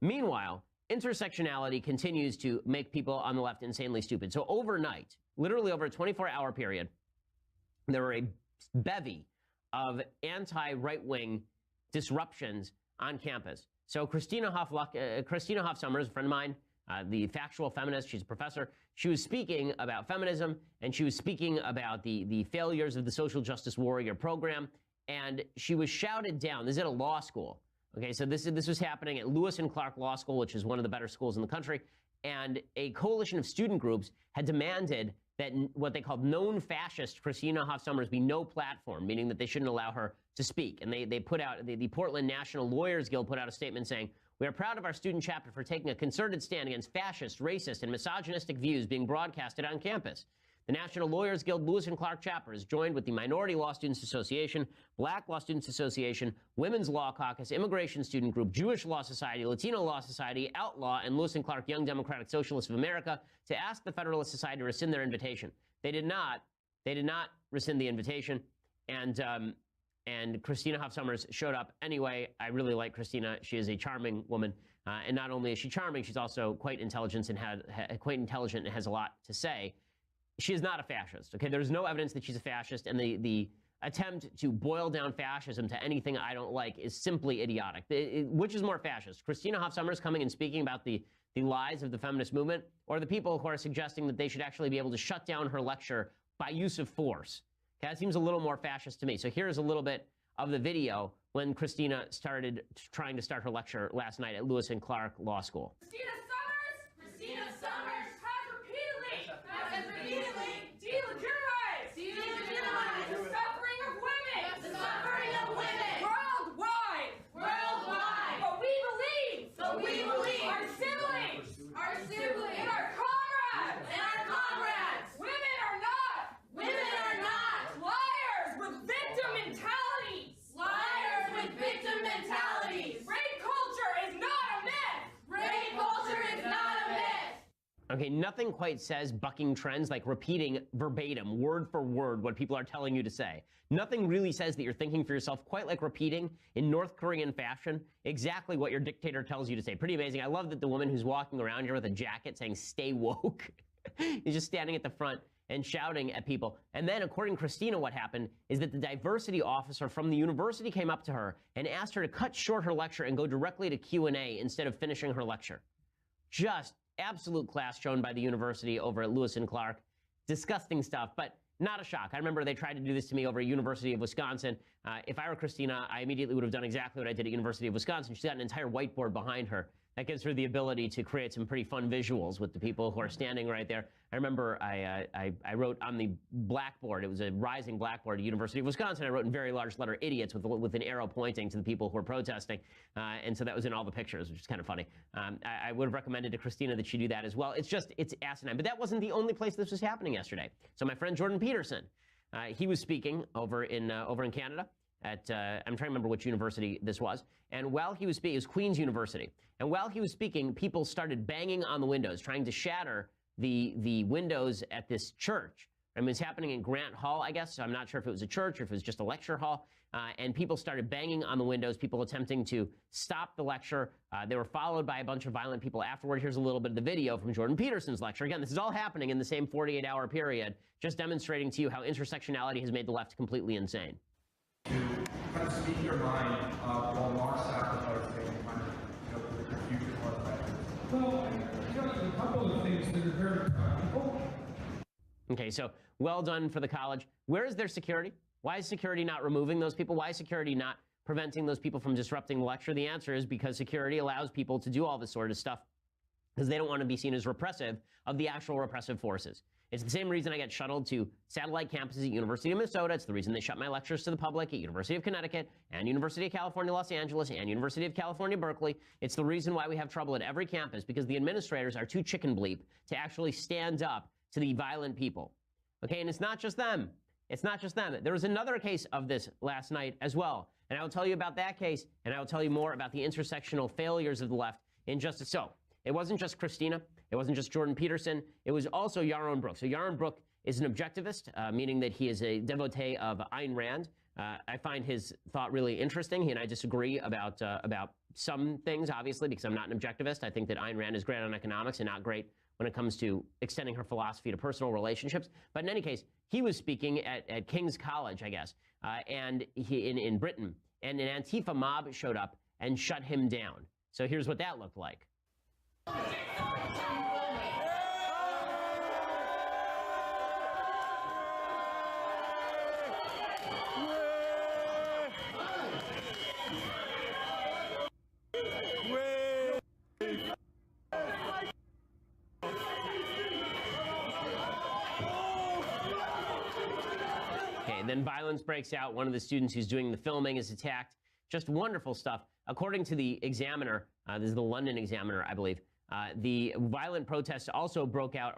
Meanwhile, intersectionality continues to make people on the left insanely stupid. So overnight, literally over a 24-hour period, there were a bevy of anti-right-wing disruptions on campus. So Christina Hoff Sommers, a friend of mine, the factual feminist, she's a professor, she was speaking about feminism, and she was speaking about the failures of the social justice warrior program, and she was shouted down. This is at a law school. Okay, so this was happening at Lewis and Clark Law School, which is one of the better schools in the country, and a coalition of student groups had demanded that what they called known fascist Christina Hoff Sommers be no platform, meaning that they shouldn't allow her to speak. And they put out, the Portland National Lawyers Guild put out a statement saying, "We are proud of our student chapter for taking a concerted stand against fascist, racist, and misogynistic views being broadcasted on campus. The National Lawyers Guild Lewis and Clark chapter is joined with the Minority Law Students Association, Black Law Students Association, Women's Law Caucus, Immigration Student Group, Jewish Law Society, Latino Law Society, Outlaw, and Lewis and Clark Young Democratic Socialists of America to ask the Federalist Society to rescind their invitation." They did not rescind the invitation, and Christina Hoff Sommers showed up anyway. I really like Christina. She is a charming woman, and not only is she charming, she's also quite intelligent and has a lot to say. She is not a fascist. Okay, there's no evidence that she's a fascist, and the attempt to boil down fascism to anything I don't like is simply idiotic. Which is more fascist? Christina Hoff Sommers coming and speaking about the lies of the feminist movement, or the people who are suggesting that they should actually be able to shut down her lecture by use of force? Okay, that seems a little more fascist to me. So here's a little bit of the video when Christina started trying to start her lecture last night at Lewis and Clark Law School. Christina Sommers has repeatedly delegitimized the suffering of women, worldwide. But we believe our siblings, and our comrades, women are not liars with victim mentalities. Rape culture is not a myth. Okay, nothing quite says bucking trends like repeating verbatim, word for word, what people are telling you to say. Nothing really says that you're thinking for yourself quite like repeating in North Korean fashion exactly what your dictator tells you to say. Pretty amazing. I love that the woman who's walking around here with a jacket saying "stay woke" is just standing at the front and shouting at people. And then, according to Christina, what happened is that the diversity officer from the university came up to her and asked her to cut short her lecture and go directly to Q&A instead of finishing her lecture. Just absolute class shown by the university over at Lewis and Clark. Disgusting stuff, but not a shock. I remember they tried to do this to me over at University of Wisconsin. If I were Christina, I immediately would have done exactly what I did at University of Wisconsin. She's got an entire whiteboard behind her. That gives her the ability to create some pretty fun visuals with the people who are standing right there. I remember I wrote on the blackboard, it was a rising blackboard at University of Wisconsin, I wrote in very large letter "idiots" with an arrow pointing to the people who were protesting. And so that was in all the pictures, which is kind of funny. I would have recommended to Christina that she do that as well. It's asinine. But that wasn't the only place this was happening yesterday. So my friend Jordan Peterson, he was speaking over in Canada at, I'm trying to remember which university this was. And while he was speaking, it was Queen's University. And while he was speaking, people started banging on the windows, trying to shatter the windows at this church. I mean, it's happening in Grant Hall, I guess. So I'm not sure if it was a church or if it was just a lecture hall. And people started banging on the windows, people attempting to stop the lecture. They were followed by a bunch of violent people afterward. Here's a little bit of the video from Jordan Peterson's lecture. Again, this is all happening in the same 48-hour period, just demonstrating to you how intersectionality has made the left completely insane. To kind of speak your mind while not sacrificing kind of the confusion or the factors? Well, I tell you a couple of things that are very practical. Okay, so well done for the college. Where is their security? Why is security not removing those people? Why is security not preventing those people from disrupting the lecture? The answer is because security allows people to do all this sort of stuff because they don't want to be seen as repressive of the actual repressive forces. It's the same reason I get shuttled to satellite campuses at University of Minnesota. It's the reason they shut my lectures to the public at University of Connecticut and University of California, Los Angeles and University of California, Berkeley. It's the reason why we have trouble at every campus, because the administrators are too chicken bleep to actually stand up to the violent people. Okay, and it's not just them. It's not just them. There was another case of this last night as well. And I will tell you about that case, and I will tell you more about the intersectional failures of the left in just so. It wasn't just Christina. It wasn't just Jordan Peterson. It was also Yaaron Brook. So Yaaron Brook is an objectivist, meaning that he is a devotee of Ayn Rand. I find his thought really interesting. He and I disagree about some things, obviously, because I'm not an objectivist. I think that Ayn Rand is great on economics and not great when it comes to extending her philosophy to personal relationships. But in any case, he was speaking at King's College, I guess, and he in Britain, and an Antifa mob showed up and shut him down. So here's what that looked like. Then violence breaks out. One of the students who's doing the filming is attacked. Just wonderful stuff. According to the Examiner, this is the London Examiner, I believe, the violent protests also broke out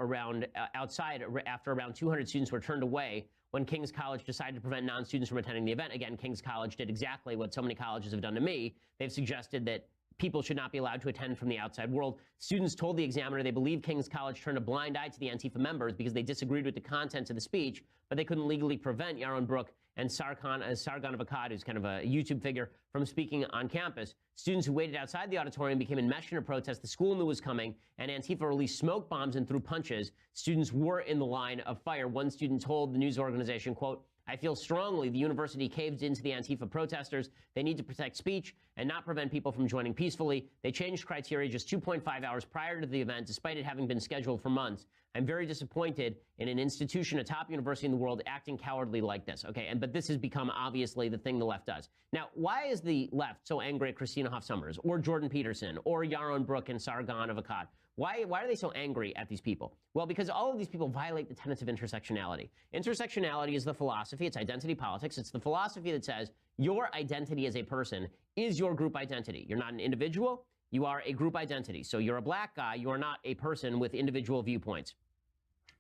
outside after around 200 students were turned away when King's College decided to prevent non-students from attending the event. Again, King's College did exactly what so many colleges have done to me. They've suggested that people should not be allowed to attend from the outside world. Students told the Examiner they believe King's College turned a blind eye to the Antifa members because they disagreed with the contents of the speech, but they couldn't legally prevent Yaaron Brook and Sargon of Akkad, who's kind of a YouTube figure, from speaking on campus. Students who waited outside the auditorium became enmeshed in a protest. The school knew was coming, and Antifa released smoke bombs and threw punches. Students were in the line of fire. One student told the news organization, quote, "I feel strongly the university caved into the Antifa protesters. They need to protect speech and not prevent people from joining peacefully. They changed criteria just 2.5 hours prior to the event, despite it having been scheduled for months. I'm very disappointed in an institution, a top university in the world, acting cowardly like this." Okay, but this has become obviously the thing the left does. Now, why is the left so angry at Christina Hoff Sommers or Jordan Peterson or Yaaron Brook and Sargon of Akkad? Why are they so angry at these people? Well, because all of these people violate the tenets of intersectionality. Intersectionality is the philosophy. It's identity politics. It's the philosophy that says your identity as a person is your group identity. You're not an individual. You are a group identity. So you're a black guy. You are not a person with individual viewpoints.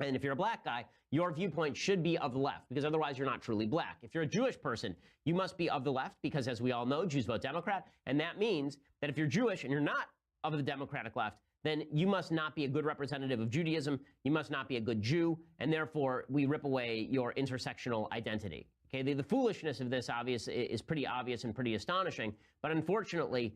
And if you're a black guy, your viewpoint should be of the left, because otherwise you're not truly black. If you're a Jewish person, you must be of the left, because as we all know, Jews vote Democrat. And that means that if you're Jewish and you're not of the Democratic left, then you must not be a good representative of Judaism. You must not be a good Jew. And therefore, we rip away your intersectional identity. Okay, the foolishness of this is pretty obvious and pretty astonishing. But unfortunately,